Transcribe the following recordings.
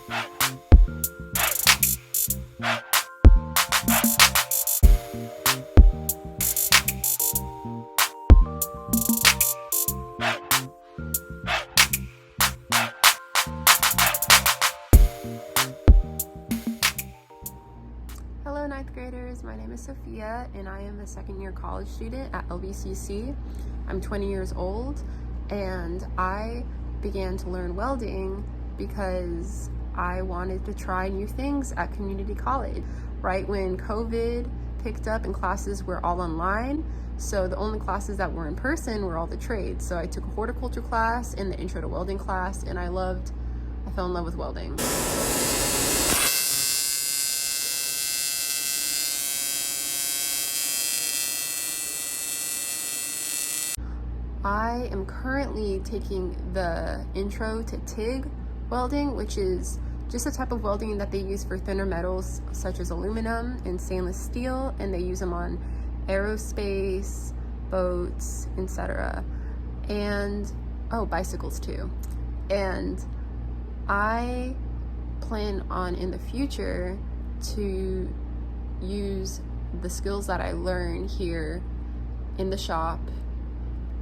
Hello ninth graders, my name is Sophia and I am a second-year college student at LBCC. I'm 20 years old and I began to learn welding because I wanted to try new things at community college. Right when COVID picked up and classes were all online, so the only classes that were in person were all the trades. So I took a horticulture class and the intro to welding class and I fell in love with welding. I am currently taking the intro to TIG welding, which is just a type of welding that they use for thinner metals such as aluminum and stainless steel, and they use them on aerospace, boats, etc. and bicycles too. And I plan on in the future to use the skills that I learn here in the shop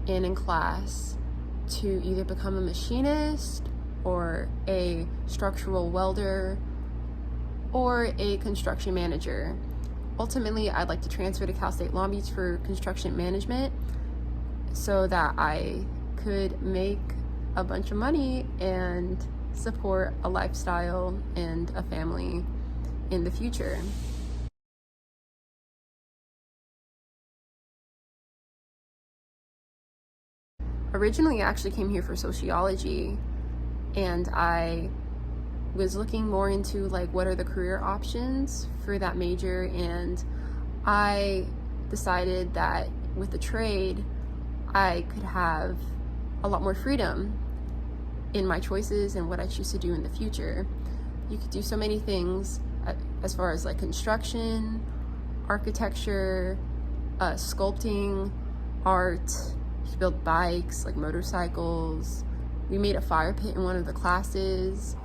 and in class to either become a machinist or a structural welder or a construction manager. Ultimately, I'd like to transfer to Cal State Long Beach for construction management so that I could make a bunch of money and support a lifestyle and a family in the future. Originally, I actually came here for sociology, and I was looking more into like what are the career options for that major, and I decided that with the trade I could have a lot more freedom in my choices and what I choose to do in the future. You could do so many things as far as like construction, architecture, sculpting, art. You build bikes, like motorcycles. We made a fire pit in one of the classes.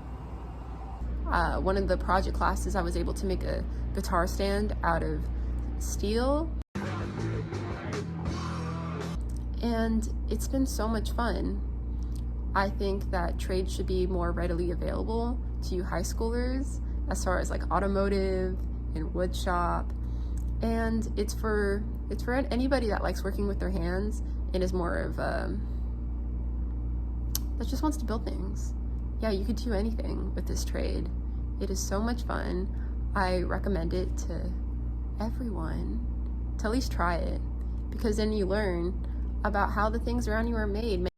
One of the project classes, I was able to make a guitar stand out of steel. And it's been so much fun. I think that trade should be more readily available to you high schoolers as far as like automotive and wood shop. And it's for anybody that likes working with their hands and is more of that just wants to build things. Yeah, you could do anything with this trade. It is so much fun. I recommend it to everyone to at least try it, because then you learn about how the things around you are made.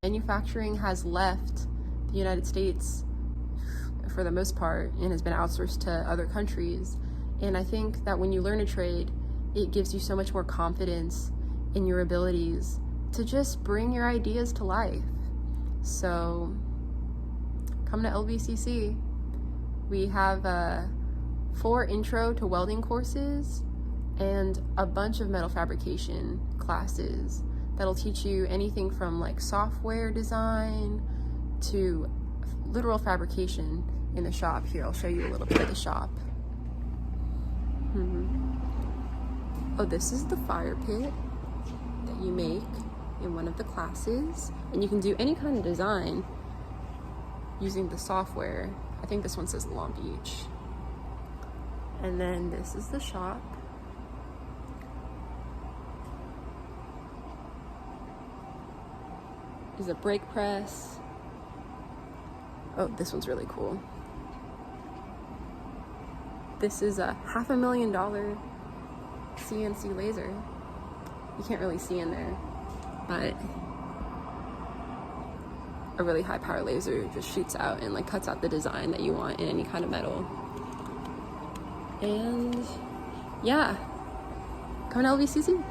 Manufacturing has left the United States for the most part and has been outsourced to other countries. And I think that when you learn a trade, it gives you so much more confidence in your abilities to just bring your ideas to life. So come to LBCC. We have 4 intro to welding courses and a bunch of metal fabrication classes that'll teach you anything from like software design to literal fabrication in the shop. Here, I'll show you a little bit of the shop. Oh, this is the fire pit that you make in one of the classes, and you can do any kind of design using the software. I think this one says Long Beach. And then this is the shop. There's a brake press. Oh, this one's really cool. This is a $500,000 CNC laser. You can't really see in there, but a really high power laser just shoots out and like cuts out the design that you want in any kind of metal. And yeah, come to LBCC.